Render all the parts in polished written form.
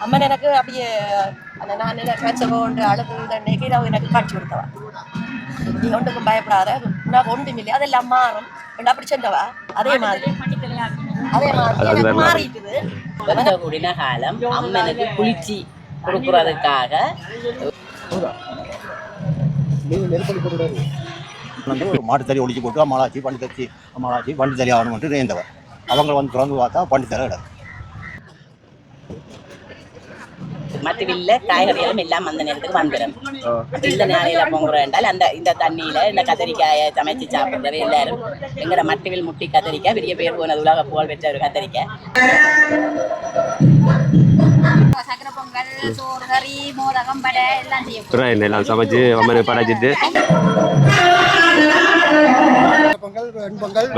அம்மன் எனக்கு அப்படியே அந்த நான் கச்சவோ ஒன்று அழுது அன்னைக்கு எனக்கு காட்சி கொடுத்தவா. நீ ஒன்றுக்கும் பயப்படாத, உனக்கு ஒன்றும் இல்லை, அதெல்லாம் மாறும் அப்படி சொன்னவா. அதே மாதிரி எனக்கு மாறிட்டுது. கூடின காலம் அம்மனுக்கு குளிர்ச்சி கொடுக்கறதுக்காக மாட்டுத்தறி ஒழிச்சு போட்டு அம்மாளாச்சி பண்டு தறி ஆகணும்ட்டு நேர்ந்தவர். அவங்க வந்து திறந்து பார்த்தா பண்டு தர இடம். மற்றவில்ல காய்கறிகளும் எல்லாம் அந்த நேரத்துக்கு வந்துடும். இந்த நாளையில பொங்குறோம் என்றால் அந்த இந்த தண்ணியில இந்த கத்திரிக்காயை சமைச்சு சாப்பிட்றது எல்லாரும். எங்கட மட்டவில் முட்டி கத்திரிக்காய் பெரிய பேர் போனது உலக புகழ் பெற்ற ஒரு கத்திரிக்காய். சக்கரை பொங்கல், சோறு, கறி, மோதகம், படை எல்லாம் செய்யும். எல்லாம் சமைச்சு அம்மனை படைச்சிட்டு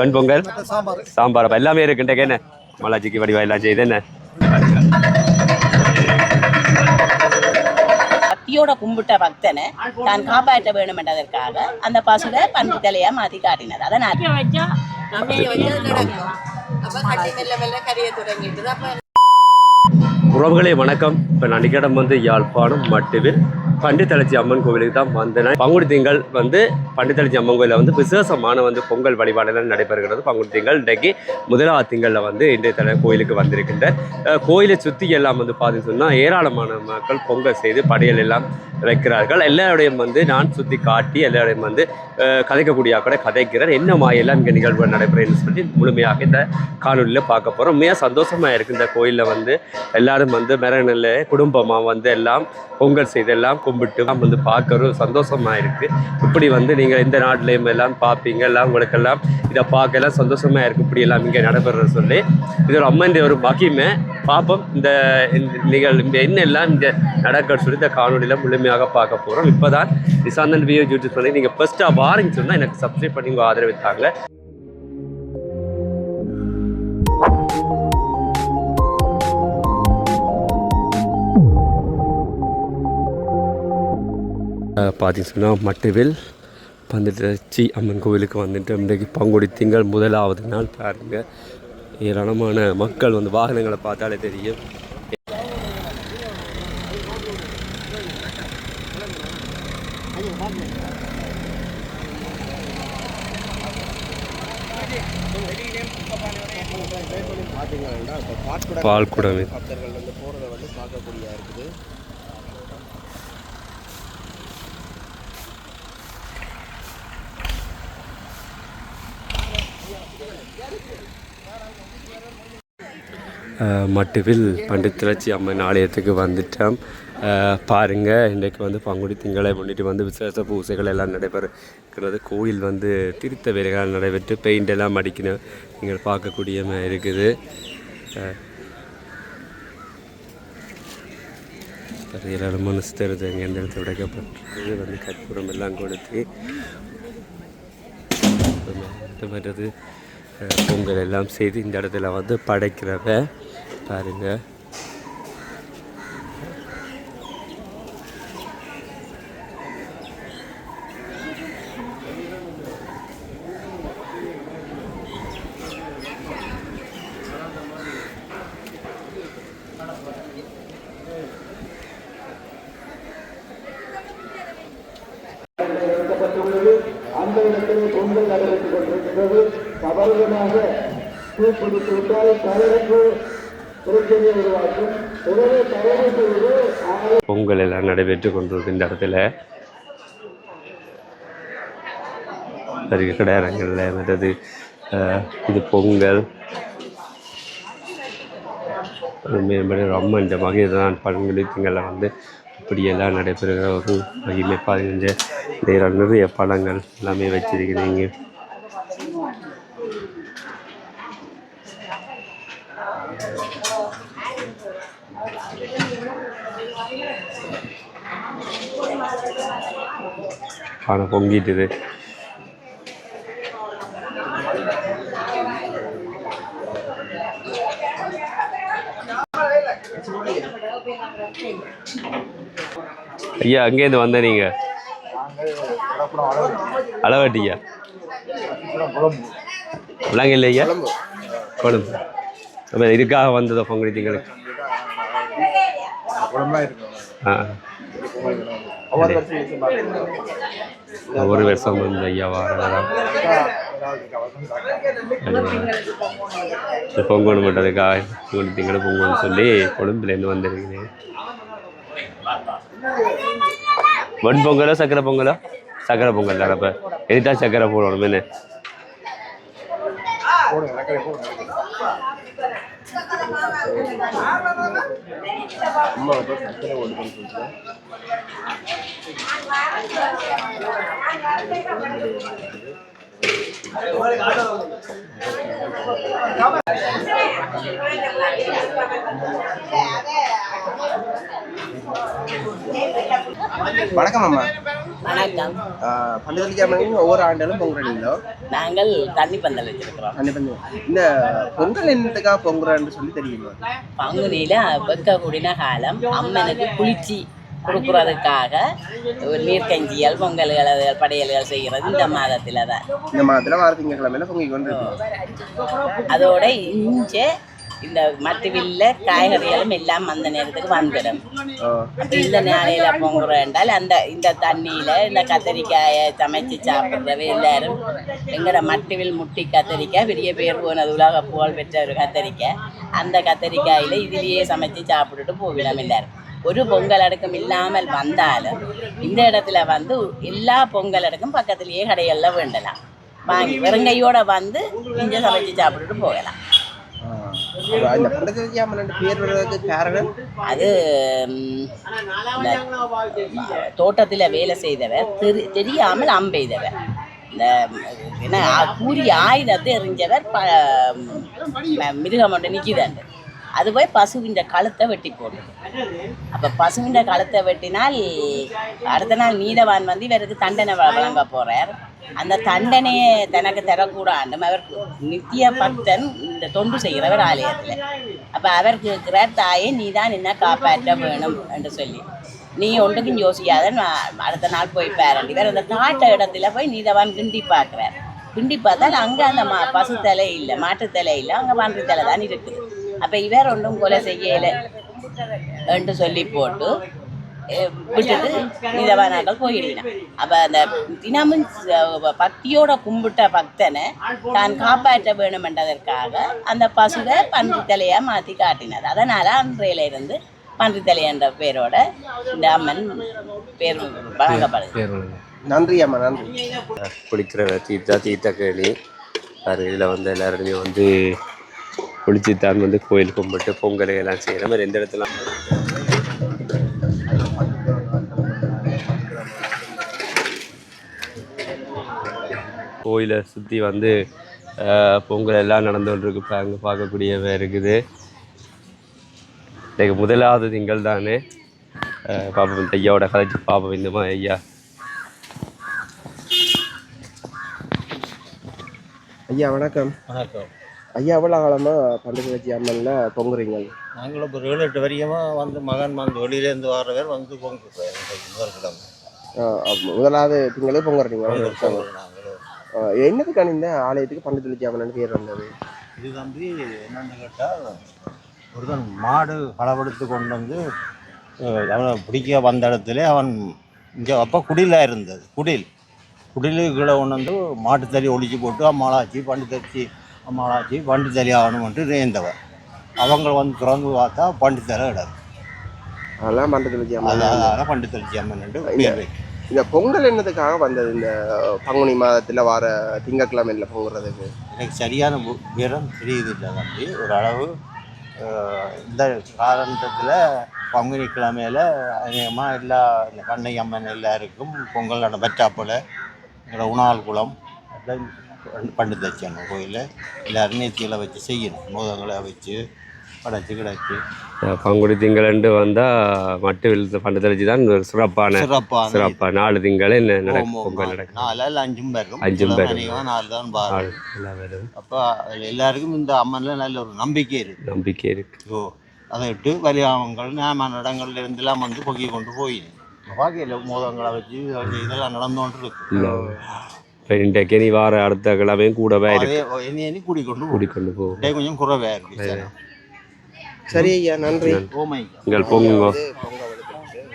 வெண்பொங்கல் சாம்பார் அப்ப எல்லாமே இருக்குன்ட்டு என்ன மலாச்சிக்கு வடிவா எல்லாம் செய்யுது என்ன பக்தியோட கும்பிட்ட பக்தனை தான் காப்பாற்ற வேண்டும் என்றதற்காக அந்த பசுவை பன்றி தலையா மாத்தி காட்டினது. அதை உறவுகளே வணக்கம். இப்போ நான் நிகடம் வந்து யாழ்ப்பாணம் மட்டுவில் பண்டித்தளச்சி அம்மன் கோவிலுக்கு தான் வந்தேன். பங்குனி திங்கள் வந்து பண்டித்தளச்சி அம்மன் கோயிலில் வந்து விசேஷமான வந்து பொங்கல் வழிபாடுகள் நடைபெறுகிறது. பங்குனி திங்கள் இன்றைக்கு முதலாவது திங்களில் வந்து இன்றைய கோயிலுக்கு வந்திருக்கின்ற கோயிலை சுற்றி எல்லாம் வந்து பார்த்து சொன்னால் ஏராளமான மக்கள் பொங்கல் செய்து படையல் எல்லாம் வைக்கிறார்கள். எல்லாருடையும் வந்து நான் சுற்றி காட்டி எல்லாருடையும் வந்து கதைக்கக்கூடிய கூட கதைக்கிறார். என்ன மாயெல்லாம் இங்கே நிகழ்வு நடைபெறுன்னு சொல்லி முழுமையாக இந்த காணொலியில் பார்க்க போகிறோம். உண்மையாக சந்தோஷமாக இருக்குது. இந்த கோயிலில் வந்து எல்லாரும் வந்து மெரநில குடும்பமாக வந்து எல்லாம் பொங்கல் செய்து எல்லாம் கும்பிட்டு வந்து பார்க்கறது சந்தோஷமாக இருக்குது. இப்படி வந்து நீங்கள் இந்த நாட்டிலையும் எல்லாம் பார்ப்பீங்க, எல்லாம் உங்களுக்கெல்லாம் இதை பார்க்க எல்லாம் சந்தோஷமாக இருக்குது. இப்படி எல்லாம் இங்கே நடைபெறது சொல்லி இது ஒரு அம்மன் ஒரு மகிமை பார்ப்போம். இந்த நிகழ்வு என்னெல்லாம் இந்த நடக்க சொல்லி இந்த காணொலியில் முழுமையாக பார்க்க போகிறோம். இப்போ தான் நிசாந்தன் வியோ யூடியூப் சொல்லி நீங்கள் ஃபஸ்ட்டாக வாரீங்கன்னு சொன்னால் எனக்கு சப்ஸ்கிரைப் பண்ணி உங்கள் ஆதரவித்தாங்க. பார்த்தீங்கன்னு சொன்னால் மட்டுவில் பண்டித்தளச்சி அம்மன் கோவிலுக்கு வந்துட்டு இன்றைக்கு பங்குனி திங்கள் முதலாவது நாள் பாருங்கள். ஏராளமான மக்கள் வந்து வாகனங்களை பார்த்தாலே தெரியும். பால் குடமே பக்தர்கள் வந்து போகிறத வந்து பார்க்கக்கூடிய இருக்குது. மட்டுவில் பண்டித்தளச்சி அம்மன் ஆலயத்துக்கு வந்துட்டோம். பாருங்கள், இன்றைக்கு வந்து பங்குனி திங்களை முன்னிட்டு வந்து விசேஷ பூசைகள் எல்லாம் நடைபெறுகிறது. கோயில் வந்து திருத்த வேலைகள் நடைபெற்று பெயிண்ட் எல்லாம் அடிக்கணும். நீங்கள் பார்க்கக்கூடிய இருக்குது. ஏராளமான சித்தருது அங்கே எந்த இடத்துல உடைக்கப்பட்டிருக்குது. வந்து கற்பூரம் எல்லாம் கொடுத்து மற்றது பொங்கல் எல்லாம் செய்து இந்த இடத்துல வந்து படைக்கிறவ பாருங்கள். அந்த இடத்திலே பொங்கல் நடைபெற்றுக் கொண்டிருக்கிறது. தவறுதலாக தீப்பிடித்து விட்டால் தவறுக்கு பிரச்சனையை உருவாக்கும். எனவே தவறு செய்து பொங்கல் எல்லாம் நடைபெற்று கொண்டிருக்கு. இந்த இடத்துல கிடையாதுங்கள்ல மற்றது இது பொங்கல் மேம்பட ரொம்ப இந்த மகிழ் தான் பங்குனி திங்களை வந்து இப்படியெல்லாம் நடைபெறுகிற ஒரு மகிமை. 15 நிறைய பழங்கள் எல்லாமே வச்சிருக்கிறீங்க. ஆனால் பொங்கிட்டுது. ஐயா, அங்கேருந்து வந்த நீங்க அளவட்டியா விளாங்க இல்லையா கொழும்பு? இதுக்காக வந்ததோ பங்குனி திங்களுக்கு? ஒரு வருஷம் வந்து ஐயா வாரம் பொங்கல் மட்டுறதுக்காக திங்களை பொங்கல்னு சொல்லி கொழும்புலேருந்து வந்துருக்கீங்க. வெண் பொங்கலோ சக்கரை பொங்கலோ? சக்கரை பொங்கல் தானே. இப்போ எதுதான் சக்கரை போடணும் என்ன? வணக்கம் அம்மா. வணக்கம். பண்டிதலிக்காம ஒவ்வொரு ஆண்டாலும் பொங்கல் நாங்கள் தண்ணி பந்தல் வச்சிருக்கிறோம். தண்ணி பந்தல். இந்த பொங்கல் என்னத்துக்காக பொங்குறான்னு சொல்லி தெரியுமா? பங்குனியில வெக்க கூடின காலம் அம்மனுக்கு குளிர்ச்சி கொடுக்குறதுக்காக நீர்க்கஞ்சியல் பொங்கல்கள் படையல்கள் செய்கிறது இந்த மாதத்துல தான். இந்த மாதத்துல வார திங்கக்கிழமையில பொங்கி கொண்டு அதோட இங்கே இந்த மட்டுவில்ல காய்கறிகளும் எல்லாம் அந்த நேரத்துக்கு வந்துடும். இந்த நாளையில பொங்குறேன்டால் இந்த தண்ணியில இந்த கத்திரிக்காயை சமைச்சு சாப்பிட்றவே எல்லாரும் எங்கட மட்டுவில் முட்டி கத்திரிக்காய் பெரிய பேர் போனது உலக புகழ் பெற்ற ஒரு கத்திரிக்காய். அந்த கத்திரிக்காயில இதுலேயே சமைச்சு சாப்பிட்டுட்டு போவிடும் எல்லாரும். ஒரு பொங்கல் அடுக்கம் இல்லாமல் வந்தாலும் இந்த இடத்துல வந்து எல்லா பொங்கல் அடுக்கும் பக்கத்துலேயே கடைகளில் வேண்டலாம். வாங்கி வெறுங்கையோட வந்து இங்கே சமைச்சு சாப்பிட்டுட்டு போகலாம். இந்த பண்டிதலிக்காம பேர் வர்றதுக்கு காரணம் அது தோட்டத்தில் வேலை செய்தவர் தெரியாமல் அம்பெய்தவர். இந்த என்ன கூறிய ஆயுதத்தை எறிஞ்சவர் மிருகம் ஒன்று நிற்கிதாண்டு. அது போய் பசுவின் கழுத்தை வெட்டி போடுது. அப்போ பசுவின் கழுத்தை வெட்டினால் அடுத்த நாள் நீதவான் வந்து இவருக்கு தண்டனை வழங்க போகிறார். அந்த தண்டனையை தனக்கு தரக்கூடாது. அவர் நித்திய பக்தன், இந்த தொண்டு செய்கிறவர் ஆலயத்தில். அப்போ அவர் கேட்கிறார், தாயே நீ தான் என்ன காப்பாற்ற வேணும் என்று சொல்லி. நீ ஒன்றுக்கும் யோசிக்காத, அடுத்த நாள் போய் பேரண்டி. வேறு அந்த காட்ட இடத்துல போய் நீதவான் கிண்டி பார்க்குறார். கிண்டி பார்த்தால் அங்கே அந்த பசு தலை இல்லை, மாட்டுத்தலை இல்லை, அங்கே பன்றி தலை தான் இருக்குது. அப்போ இவர் ஒன்றும் கொலை செய்யலை என்று சொல்லி போட்டு விட்டுட்டு நீதவானாக்கள் போயிடலாம். அப்போ அந்த தினமும் பக்தியோட கும்பிட்ட பக்தனை தான் காப்பாற்ற வேணும் என்றதற்காக அந்த பசுவை பன்றி தலையாக மாற்றி காட்டினது. அதனால் அன்றையில இருந்து பன்றி தலை என்ற பேரோட இந்த அம்மன் பேர் வழங்கப்படுது. நன்றி அம்மா, நன்றி. குளிக்கிற தீர்த்த கேணி இதில் வந்து எல்லாருமே வந்து குளிச்சுத்தான் வந்து கோயில் கும்பிட்டு பொங்கலை எல்லாம் செய்கிற மாதிரி எந்த இடத்துல கோயிலை சுற்றி வந்து பொங்கல் எல்லாம் நடந்து கொண்டிருக்கு. இப்போ அங்கே பார்க்கக்கூடியவே இருக்குது. இன்றைக்கு முதலாவது திங்கள் தானே. பாப்போம் ஐயாவோட கதைச்சு பாப்போம். இந்தமா ஐயா ஐயா வணக்கம். வணக்கம் ஐயா. எவ்வளோ காலமாக பண்டிதலிச்சி அம்மனில் பொங்குறீங்க? நாங்களும் இப்போ 7-8 வரைக்குமாக வந்து மகன் வந்து வெளியிலேருந்து வர்றவர் வந்து பொங்கு முதற்கிழமை முதலாவது திங்களே பொங்குறீங்க. என்னதுக்கான இந்த ஆலயத்துக்கு பண்டிதலிச்சி அம்மன் பேர் வந்தது? இது வந்து என்னென்னு கேட்டால், ஒருத்தன் மாடு களவெடுத்து கொண்டு வந்து அவனை பிடிக்க வந்த இடத்துல அவன் இங்கே அப்போ குடிலாக இருந்தது. குடிலுக்குள்ளே கொண்டு வந்து மாட்டுத்தறி ஒழிச்சு போட்டு அம்மாளாச்சி பண்டி தறி ஆகணும்ன்ட்டு நேர்ந்தவர். அவங்க வந்து திறந்து பார்த்தா பண்டி தலை இடம். அதெல்லாம் பண்டிதலிச்சி அம்மன். அதெல்லாம் பண்டிதலிச்சி அம்மன். இந்த பொங்கல் என்னதுக்காக வந்தது? இந்த பங்குனி மாதத்தில் வர திங்கட்கிழமையில் பொங்குறதுக்கு எனக்கு சரியான விவரம் தெரியுது இல்லை தம்பி. ஒரு அளவு இந்த காலகட்டத்தில் பங்குனி கிழமையில் அதிகமாக எல்லா இந்த கண்ணை அம்மன் எல்லாருக்கும் பொங்கல் பெற்றாப்பில் எங்களோட உணால் குளம் பண்டிதலிச்சி அம்மன் கோயிலில் எல்லோரும் நேர்த்திகளை வச்சு செய்யணும். மோதங்களை வச்சு படைச்சி கிடச்சி பங்குடி திங்களண்டு வந்தால் மட்டும் பண்டிதலிச்சி தான் சிறப்பான 4 திங்கள் என்ன நடக்கும் பொங்கல் நடக்கும். 4 அல்ல 5 பேரும் 5 பேர் 4 தான் பாரு. அப்போ எல்லாருக்கும் இந்த அம்மனில் நல்ல ஒரு நம்பிக்கை இருக்கு. அதை விட்டு வலியாமங்கள் நியாயமான இடங்கள்ல இருந்தெல்லாம் வந்து பொங்கி கொண்டு போயிடும். பாக்கியில் மோதங்களை வச்சு இதெல்லாம் நடந்தோன்று இருக்கு. இன்றைக்கு நீ வார அடுத்த கிழமையும் கூடவே கூடிக்கொண்டு போகும். கொஞ்சம் குறைவாக இருக்கு. சரி ஐயா, நன்றி. நீங்கள்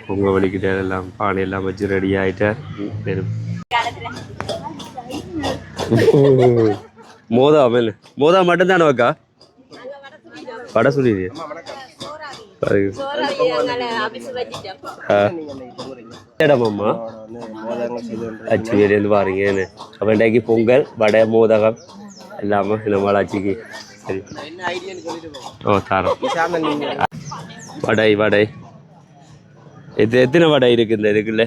பொங்க வலிக்கிட்ட எல்லாம் பானை எல்லாம் வச்சு ரெடி ஆகிட்டேன். மோதா மேல மோதா மட்டும்தானே அக்கா வடை சொல்லிடு இடமாம்மா அச்சுவேலேருந்து பாருங்கன்னு அப்போ இன்றைக்கு பொங்கல் வடை மோதகம் எல்லாமே நம்ம ஆட்சிக்கு சரி. ஓ தரோம் வடை வடை எத்தனை வடை இருக்கு இந்த இதுக்குள்ள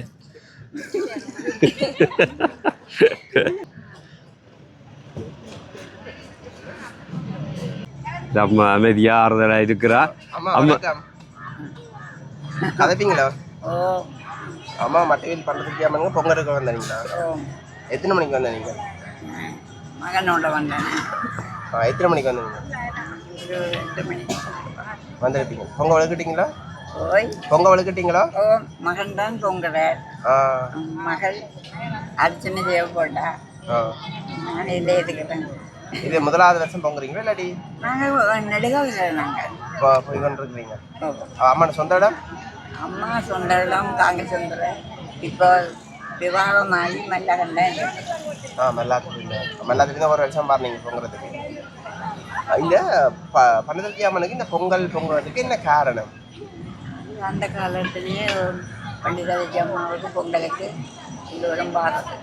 நம்ம அமைதியா ஆறுதலா இருக்கிறா. அம்மா கதைப்பீங்களா? அம்மா மட்டையில் பண்ணுறதுக்கு அம்மாங்க பொங்கலுக்கு வந்தீங்களா? எத்தனை மணிக்கு வந்தீங்க? மகனோட வந்தேன். எத்தனை மணிக்கு வந்தீங்க? 8 மணி வந்துருப்பீங்க. பொங்கல் வளர்க்கிட்டீங்களா? ஓய் பொங்கல் வளர்க்கிட்டீங்களா? மகன் தான் பொங்கல மகள் அர்ச்சனை செய்ய போட்டா நான் இல்லை இருக்கிறேன். இது முதலாவது வருஷம் பொங்குறீங்களா இல்லாடி? நாங்கள் நெடுகாவில் நாங்கள் போய் கொண்டிருக்கிறீங்க. அம்மா சொந்த இடம்? அம்மா சொந்த இடம் காங்கிரஸ் சொந்த. இப்போ விவாகமாகி மல்லாகண்டேன். மல்லாத்துக்கு தான் ஒரு வருஷம் பாருங்க பொங்குறதுக்கு. இந்த பன்னதல்கி அம்மனுக்கு இந்த பொங்கல் பொங்குறதுக்கு என்ன காரணம்? அந்த காலத்திலேயே பண்டிதல்கி அம்மாவுக்கு பொங்கலுக்கு இந்த இடம் பாடுறது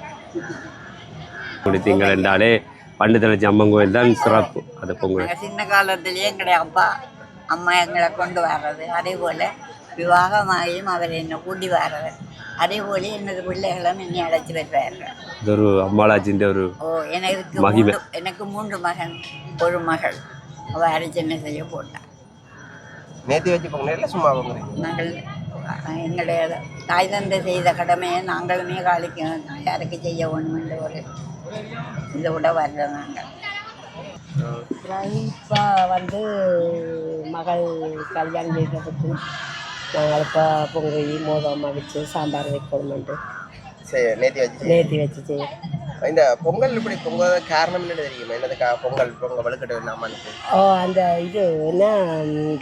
திங்கள் என்றாலே பண்டிதலட்சி அம்மன் கோயில் தான் சிறப்பு. அது பொங்கல் சின்ன காலத்திலேயே எங்களுடைய அப்பா அம்மா எங்களை கொண்டு வர்றது, அதே போல் விவாகமாகியும் அவர் என்னை கூட்டி வர்றது, அதே போல என்னது பிள்ளைகளும் என்னை அழைச்சி வருவார்கள். இது ஒரு அம்மாளாச்சின்ற ஒரு எனக்கு 3 மகன் 1 மகள். அவள் அரிச்சனை செய்ய போட்டாள். நேற்று வச்சு பொங்கல் சும்மா பொங்குறீங்க? நாங்கள் எங்களுடைய தாய் தந்தை செய்த கடமையை நாங்களுமே காலிக்கு யாருக்கு செய்ய வேணுமென்ற ஒரு இதை விட வரல. நாங்கள் இப்போ மகள் கல்யாணம் செய்ததுக்கு நாங்கள் இப்போ பொங்கல் மோதமாக வச்சு சாம்பார் வைக்கணுமெண்டு நேற்று வச்சு செய்ய. இந்த பொங்கல் இப்படி பொங்கல் காரணம் என்ன தெரியுமா? என்னது பொங்கல் பொங்கல் வலுக்கட்டு வேணாமான்னு? அந்த இது என்ன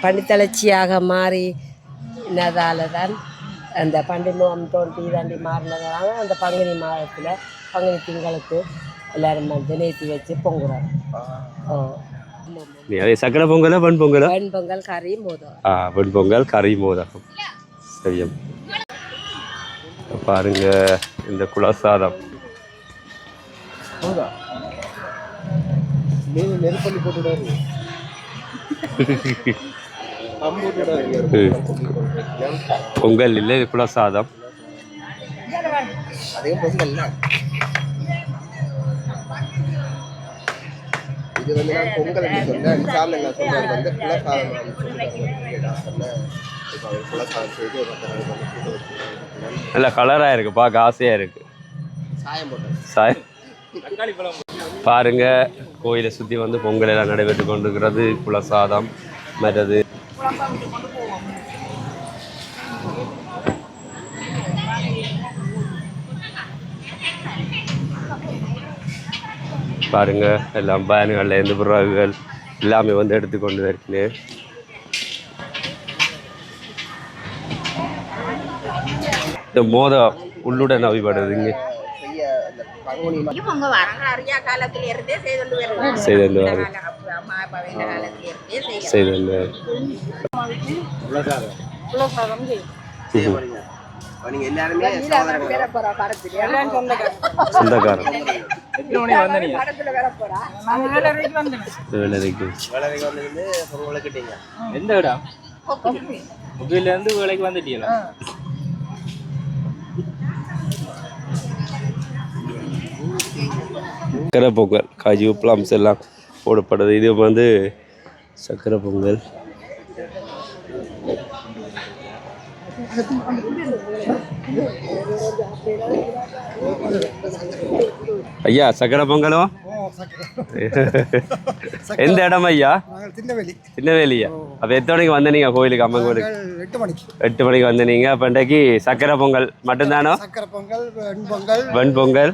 பண்டித்தளர்ச்சியாக மாறி என்னதால தான் அந்த பண்டினம் தோண்டி தாண்டி மாறினதால அந்த பங்குனி மாதத்தில் பங்குனி திங்களுக்கு எல்லாரும் நேற்று வச்சு பொங்குறாங்க. சக்கரை பொங்கலா வெண் பொங்கலா? வெண் பொங்கல் கறி மோதகம். வெண் பொங்கல் கறி மோதகம். சரியா பாருங்க இந்த குலசாதம் நெருப்பள்ளி போட்டுடாரு. பொங்கல் இல்லை இது குலசாதம். அதே பொங்கல் இது நான் பொங்கல் சொன்னேன். சாமி நான் சொல்றது குலசாதம் குலசாதம் செய்து நல்ல கலரா இருக்கு, பார்க்க ஆசையா இருக்கு. சாயம் போட்டு பாருங்க கோயிலை சுற்றி வந்து பொங்கல் எல்லாம் நடைபெற்று கொண்டிருக்கிறது. குலசாதம் மற்றது பாருங்க எல்லாம் பயன்கள்ல இருந்து பிறகுகள் எல்லாமே வந்து எடுத்துக்கொண்டு வருகிறேன். இந்த மோதம் உள்ளுடன் அவிப்படுதுங்க. எந்த இடம் இருந்து வேலைக்கு வந்துட்டீங்களா? சக்கரை பொங்கல் காஜு பிளம்ஸ் எல்லாம் போடப்படுது. இது வந்து சக்கரை பொங்கல். ஐயா சக்கரை பொங்கலும் எந்த இடம் ஐயா? சின்னவேலியா? அப்ப எத்தனை மணிக்கு வந்த நீங்க கோயிலுக்கு? அம்மன் கோயிலுக்கு 8 மணிக்கு வந்த நீங்க. அப்ப இன்றைக்கு சக்கரை பொங்கல் மட்டும்தானோ? வெண் பொங்கல்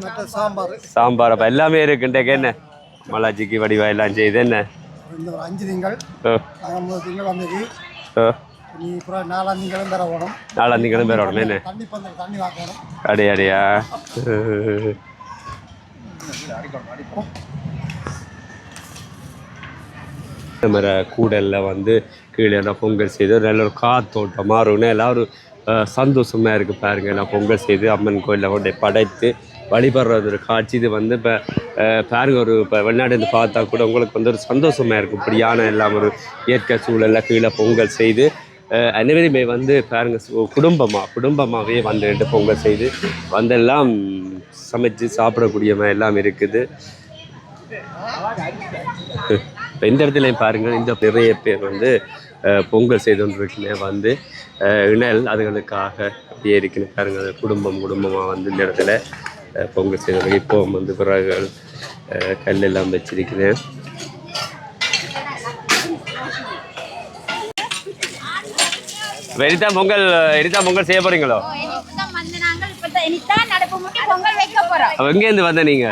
சாம்பார். அப்ப எல்லாமே இருக்கு. இன்றைக்கு என்ன மலாச்சிக்கு வடிவா எல்லாம் செய்து என்ன இந்த ஒரு 5 திங்கள் 3 திங்கள் வந்தது நீ அப்புறம் 4ஆம் திங்களும் பெற வேணும் 4ஆம் திங்களும் பெற வேணும் என்ன தண்ணி பந்தல் தண்ணி வாக்கணும் அடையா மர கூடலில் வந்து கீழே நான் பொங்கல் செய்து நல்ல ஒரு காத்தோட்டமாக இருக்கும் எல்லாரும் சந்தோஷமாக இருக்குது பாருங்கள் நான் பொங்கல் செய்து அம்மன் கோயிலில் கொண்டு படைத்து வழிபடுறது ஒரு காட்சி இது வந்து இப்போ பாருங்க ஒரு இப்போ வெளிநாடு பார்த்தா கூட உங்களுக்கு வந்து ஒரு சந்தோஷமாக இருக்கும் இப்படியான எல்லாம் ஒரு இயற்கை சூழலில் கீழே பொங்கல் செய்து அனைவருமே வந்து பாருங்க குடும்பமாகவே வந்து பொங்கல் செய்து வந்தெல்லாம் சமைச்சு சாப்பிடக்கூடிய மாதிரி எல்லாம் இருக்குது. இந்த இடத்துலையும் பாருங்கள் இந்த நிறைய பேர் வந்து பொங்கல் செய்து கொண்டிருக்குன்னு வந்து இணல் அதுகளுக்காக அப்படியே இருக்குன்னு பாருங்கள் குடும்பமாக வந்து இந்த இடத்துல பொங்கல் செய்து இப்போ வந்து பிறகுகள் கல்லெல்லாம் வச்சிருக்கிறேன். எரித்தான் பொங்கல் செய்ய போறீங்களோ? எங்கேருந்து வந்த நீங்க?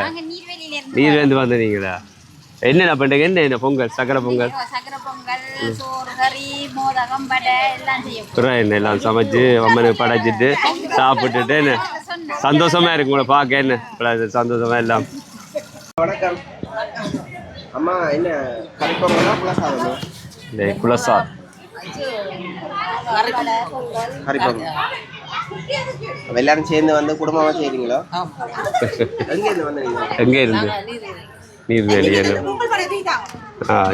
நீர்வேந்து வந்த நீங்களா? என்னென்ன பண்ணுறீங்க? என்ன பொங்கல்? சக்கரை பொங்கல், என்ன எல்லாம் சமைச்சு அம்மனுக்கு படைச்சிட்டு சாப்பிட்டுட்டு என்ன சந்தோஷமா இருக்கு உங்களை பார்க்க. என்ன சந்தோஷமா எல்லாம். வணக்கம் அம்மா. என்ன கறிப்பொங்கலா புலசாதமா? இந்த புலசாதம் கறிப்பொங்கல் எல்லாரும் சேர்ந்து வந்து குடும்பமா செய்றீங்களா? எங்கேருந்து வந்தீங்க? எங்கே இருந்து? நீர்வேலி.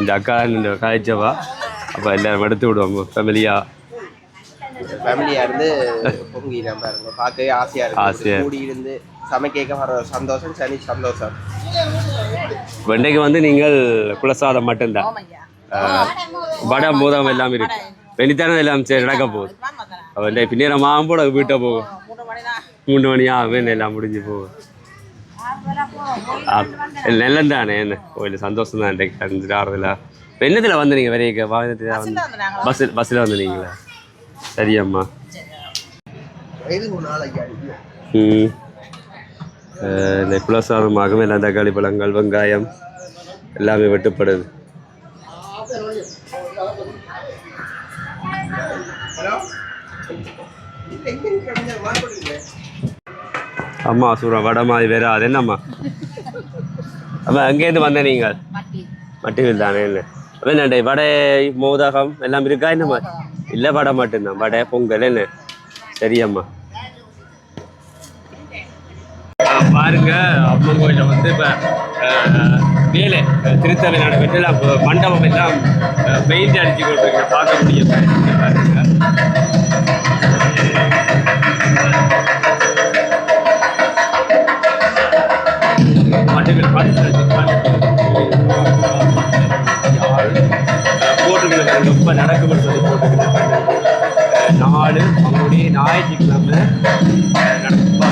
இந்த அக்கா இந்த காய்ச்சவா அப்போ எல்லாரும் எடுத்து விடுவோம் ஃபேமிலியா இருந்து பொங்கி நம்ம பார்க்கவே ஆசையா இருக்கு. கூடி இருந்து சமைக்க வர சந்தோஷம் சனி சந்தோஷம். வெண்டைக்கு வந்து நீங்கள் குலசாதம் மட்டும்தான், வடை மோதம் எல்லாம் இருக்கு. வெண்ணித்தானே எல்லாம் சரி நடக்க போகுது. வெண்டை பின்னேற மாம்போட வீட்டை போகும். 3 மணியா வேணும் எல்லாம் முடிஞ்சு போகும். நல்லந்தானே என்ன கோயில் சந்தோஷம் தான் இன்றைக்கு அறிஞ்சிட்டு ஆறுதில்ல. என்னத்தில் வந்து நீங்கள் வரைய வாகனத்தில் வந்து பஸ்ஸில் வந்துனீங்களா? சரியம்மா. இந்த குலசாதமாகவும் எல்லாம் தக்காளி பழங்கள் வெங்காயம் எல்லாமே வெட்டுப்படுது. அம்மா சூறா வடை மாதிரி வேற அது என்னம்மா? அம்மா எங்கேருந்து வந்த நீங்கள்? மட்டிவில் தானே. இல்லை வேணாண்டே வடை மோதகம் எல்லாம் இருக்கா என்னம்மா? இல்லை வடை மட்டும்தான், வடை பொங்கல் என்ன. சரியம்மா. பாருங்க அம்மன் கோயிலில் வந்து இப்போ வேலை திருத்தவை நடக்கிட்டு எல்லாம் மண்டபம் எல்லாம் பெயிண்ட் அடிச்சு கொண்டிருக்க பார்க்க முடியும். பாருங்க மண்டபம் போட்டுக்கிற ரொம்ப நடக்கும்னு சொல்லி போட்டுக்கிற 4 அவங்களுடைய ஞாயிற்றுக்கிழமை நடக்கும்.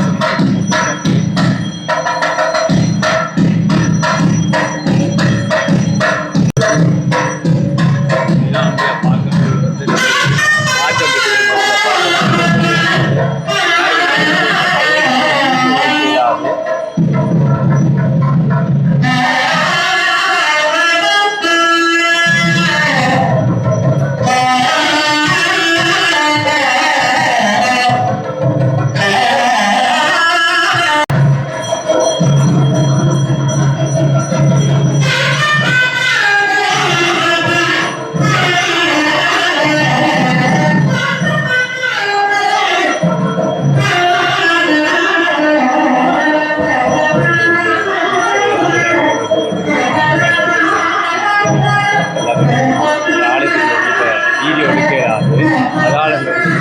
வீடியோ எடுக்கிறாரு அதனால்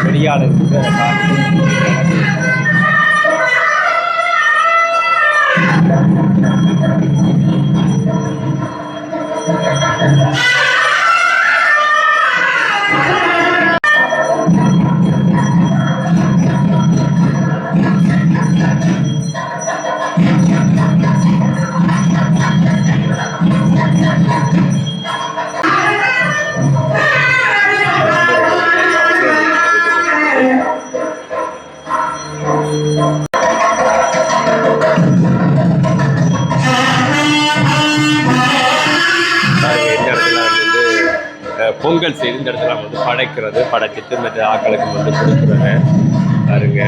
வெளியாளருக்கு பொங்கல் செய்து இந்த இடத்துல வந்து படைக்கிறது, படைச்சிட்டு மற்ற ஆக்களுக்கு வந்து கொடுக்குறது பாருங்க.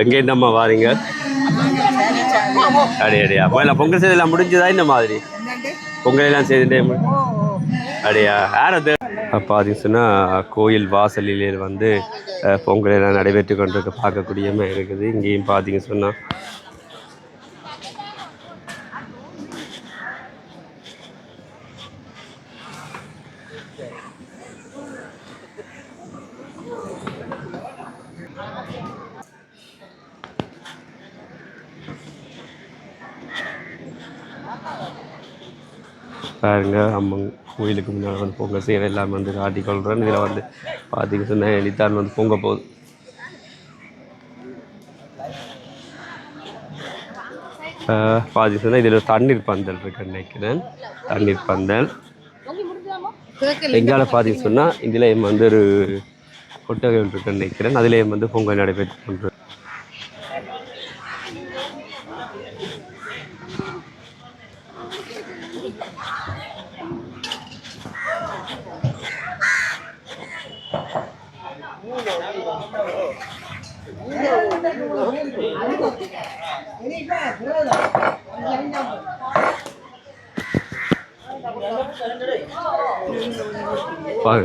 எங்கே இந்தம்மா வாரீங்க? அடையா முதல்ல பொங்கல் செய்தெல்லாம் முடிஞ்சதா? இந்த மாதிரி பொங்கல் எல்லாம் செய்துட்டே அடையா யார் அது? பார்த்தீங்க சொன்னால் கோயில் வாசலிலே வந்து பொங்கல் எல்லாம் நடைபெற்று கொண்டிருக்க பார்க்கக்கூடியமே இருக்குது. இங்கேயும் பார்த்தீங்க சொன்னால் பாருங்க அம்மன் கோயிலுக்கு முன்னால் வந்து பொங்கல் செய்ய எல்லாம் வந்து காட்டிக்கொள்கிறேன். இதில் வந்து பார்த்தீங்க சொன்னால் எளித்தான் வந்து பொங்க போகுது. பார்த்தீங்க சொன்னால் இதில் தண்ணீர் பந்தல் இருக்குன்னு நினைக்கிறேன். தண்ணீர் பந்தல் எங்கால பார்த்தீங்க சொன்னால் இதில் வந்து ஒரு கொட்டகை ஒன்று இருக்குன்னு நினைக்கிறேன். அதிலேயும் வந்து பொங்கல் நடைபெற்று கொண்டு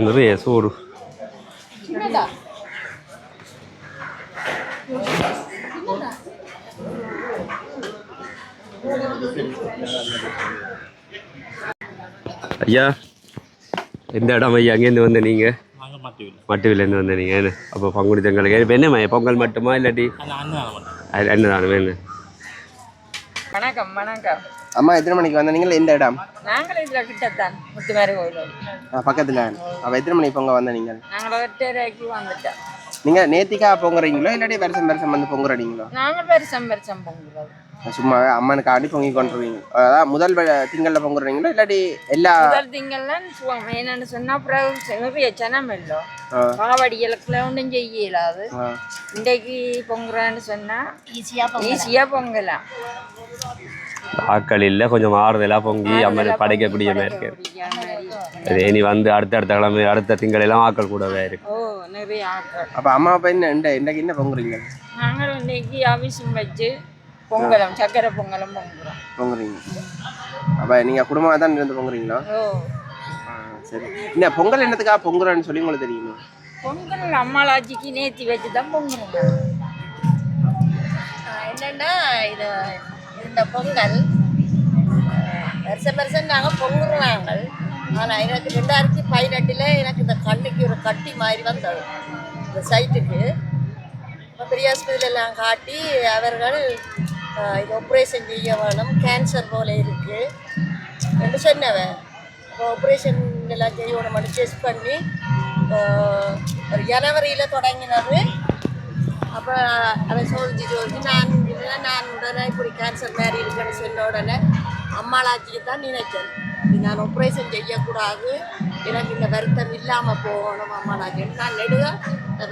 நிறைய சோறு ஐயா. எந்த இடம் ஐயா? அங்கேருந்து வந்த நீங்கள்? மட்டுவிலேருந்து வந்த நீங்கள் என்ன? அப்போ பங்குனி தங்களுக்கு இப்போ என்ன பொங்கல் மட்டுமா இல்லாட்டி அன்னதானம் என்ன? வணக்கம் வணக்கம். அம்மா எத்தனை மணிக்கு வந்தீங்களா? எந்த இடம்? நாங்கள் இதில் கிட்டத்தான் முத்துமாரி கோயில் பக்கத்தில். அப்போ எத்தனை மணிக்கு பொங்க வந்த நீங்கள்? நாங்கள் 8:30க்கு வந்துட்டோம். நீங்கள் நேத்திக்கா பொங்குறீங்களோ இல்லாட்டி வருஷம் வந்து பொங்குறீங்களோ? நாங்கள் வருஷம் பொங்குறோம். சும்மா அம்மனுக்கு ஆடி பொங்கி கொண்டுருவீங்க? அதான் முதல் திங்களில் பொங்குறீங்களோ இல்லாட்டி எல்லா முதல் திங்கள்லாம் என்னன்னு சொன்னா அப்புறம் நிறைய ஜனம் இல்லை, காவடிகளுக்குள்ள ஒன்றும் செய்ய இயலாது. இன்றைக்கு பொங்குறான்னு சொன்னா ஈஸியா பொங்கலாம். ஆக்கள் இல்லை, கொஞ்சம் ஆறுதலாக பொங்கி அம்மனை படைக்கக்கூடிய மாதிரி இருக்கு. இனி வந்து அடுத்த கிழமை அடுத்த திங்கள் எல்லாம் ஆக்கள் கூடவே இருக்கு. நிறைய ஆக்கள். அப்போ அம்மா அப்பா இன்னைக்கு என்ன பொங்குறீங்க? நாங்கள் இன்னைக்கு அவிசம் வச்சு பொங்கலும் சக்கரை பொங்கலும் பொங்குறீங்க. அப்போ நீங்கள் குடும்பமாக தான் இருந்து பொங்குறீங்களா? சரி. இந்த பொங்கல் என்னத்துக்காக பொங்குறேன்னு சொல்லி உங்களுக்கு தெரியுமா? பொங்கல் அம்மாளாச்சிக்கு நேர்த்தி வச்சு தான் பொங்குறோம். என்னன்னா இது இந்த பொங்கல் வருஷம் நாங்கள் பொங்குறோம் நாங்கள். ஆனால் எனக்கு 2018 எனக்கு இந்த கண்ணுக்கு ஒரு கட்டி மாதிரி வந்தது இந்த சைட்டுக்கு. பெரிய ஆஸ்பத்திரியில் எல்லாம் காட்டி அவர்கள் இது ஆப்ரேஷன் செய்ய வேணும், கேன்சர் போல இருக்குது என்று சொன்னவன். இப்போ ஆப்ரேஷன் எல்லாம் செய்யணும்னு டெஸ்ட் பண்ணி ஒரு ஜனவரியில் தொடங்கினது. அப்போ அதை சொல்லிச்சு நான் உடனே இப்படி கேன்சர் மாதிரி இருக்குன்னு சொன்ன உடனே அம்மாளாச்சிக்கு தான் நினைச்சேன், நான் ஆப்ரேஷன் செய்யக்கூடாது, எனக்கு இந்த வருத்தம் இல்லாமல் போகணும் அம்மாளாச்சின்னு. நான் நெடுக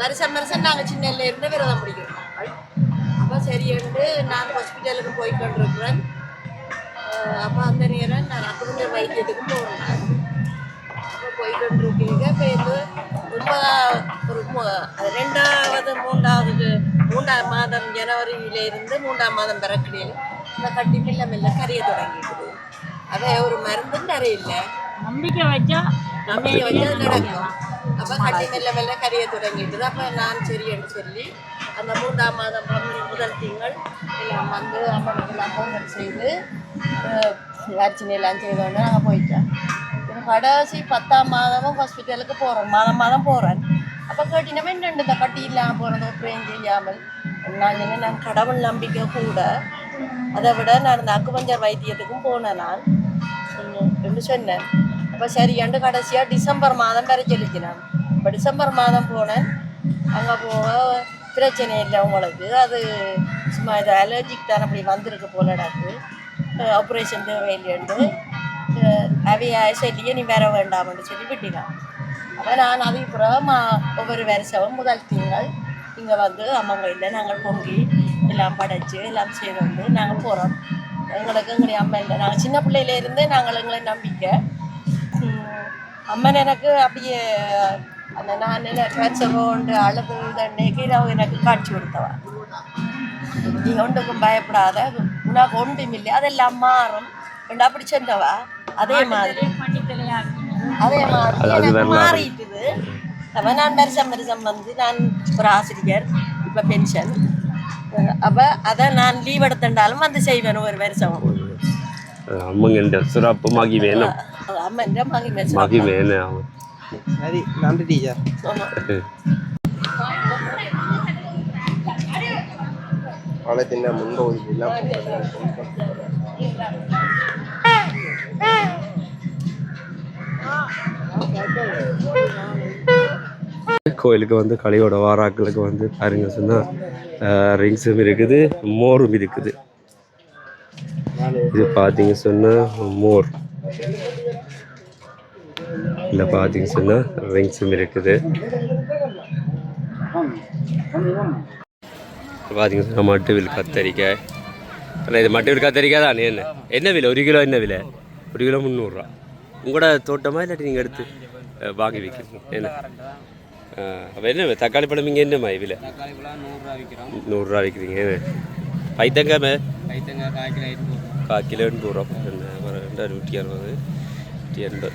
வருஷம் நாங்கள் சின்னல இருந்து விரதம் பிடிக்கிறோம். அப்போ சரியென்று நான் ஹாஸ்பிட்டலுக்கு போய் கொண்டிருக்கிறேன். அப்போ அந்த நேரம் நான் அப்புறம் வைத்தியத்துக்கு போகிறேன். அப்போ போய் கொண்டிருக்கீங்க. இப்போ இது ரொம்ப ஒரு 3ஆம் மாதம் ஜனவரியிலிருந்து 3ஆம் மாதம் பிறக்கடையில் இந்த கட்டி மெல்ல கரைய தொடங்கிடுது. அதை ஒரு மருந்தும் நிறையில்லை, நம்பிக்கை வச்சா நடக்கும். அப்போ கட்டி மெல்ல கரைய தொடங்கிடுது. அப்போ நான் சரி என்று சொல்லி அந்த 3ஆம் மாதம் முதல் திங்கள் எல்லாம் வந்து அம்மனுக்கெல்லாம் பொங்கல் செய்து அர்ச்சனை எல்லாம் செய்தோடனே நாங்கள் போயிட்டோம். கடைசி 10ஆம் மாதமும் ஹாஸ்பிட்டலுக்கு போகிறேன், மாதம் போகிறேன். அப்போ கேட்டினமே ரெண்டு இந்த கட்டி இல்லாமல் போகிறது ஆப்ரேஷன் செய்யாமல். நான் கடவுள் நம்பிக்கை கூட, அதை விட நான் இந்த அக்குபஞ்சர் வைத்தியத்துக்கும் போனேன் நான் என்று சொன்னேன். அப்போ சரியாண்டு கடைசியாக டிசம்பர் மாதம் வரை சொல்லிச்சினான். இப்போ டிசம்பர் மாதம் போனேன். அங்கே போக பிரச்சனை இல்லை உங்களுக்கு, அது சும்மா இது அலர்ஜிக் தான் அப்படி வந்திருக்கு போலடாக்கு, ஆப்ரேஷன் தேவையில்லைன்னு அவைய சொல்லியே நீ வர வேண்டாம்னு சொல்லி விட்டினான். அப்போ நான் அதுக்கப்புறம் ஒவ்வொரு வருஷமும் முதல் திங்கள் இங்கே வந்து அம்மங்கோயிலில் நாங்கள் பொங்கி எல்லாம் படைச்சு எல்லாம் செய்து வந்து நாங்கள் போகிறோம். எங்களுடைய அம்மா இல்லை, நாங்கள் சின்ன பிள்ளையிலேருந்தே நாங்கள் எங்களை நம்பிக்கை. அம்மன் எனக்கு அப்படியே அந்த நான் கேன்சரோண்டு அழுது அன்னைக்கு அவங்க எனக்கு காட்சி கொடுத்தவா. நீ ஒன்றுக்கும் பயப்படாத, உனக்கு ஒன்றும் இல்லை, அதெல்லாம் மாறும் அப்படி சொன்னவா. அதே மாதிரி எனக்கு மாறிட்டுது. அப்போ நான் வருஷம் வந்து நான் ஒரு ஆசிரியர், இப்போ பென்ஷன். அப்போ அதை நான் லீவ் எடுத்துட்டாலும் வந்து செய்வேன் ஒரு வருஷம். அம்மங்க சிறப்பு மகி வேணும், அம்மன் மகி வேணும். சரி, நன்றி டீச்சர். பாலத்தின் முன்பகுதியெல்லாம் கோயிலுக்கு வந்து கலையோட வாராக்களுக்கு வந்து பாருங்க சொன்னால் ரிங்ஸும் இருக்குது, மோரும் இருக்குது. இது பார்த்தீங்க சொன்னால் மோர், இல்லை பார்த்தீங்க சொன்னால் ரிங்ஸும் இருக்குது. பார்த்தீங்க சொன்னால் மட்டுவில் கத்தரிக்காய். ஆனால் இது மட்டுவில் கத்தரிக்காய் தான். என்ன விலை? 1 கிலோ என்ன விலை? 1 கிலோ 300 ரூபா. உங்களோட தோட்டமாக இல்லாட்டி நீங்கள் எடுத்து வாங்கி விற்கிறீங்க என்ன? அப்போ என்ன தக்காளி பழம் இங்கே என்னம்மா விலை? 100 ரூபா விற்கிறீங்க. பைத்தங்காய் கால் கிலோ 80 ரூபா. 260 180.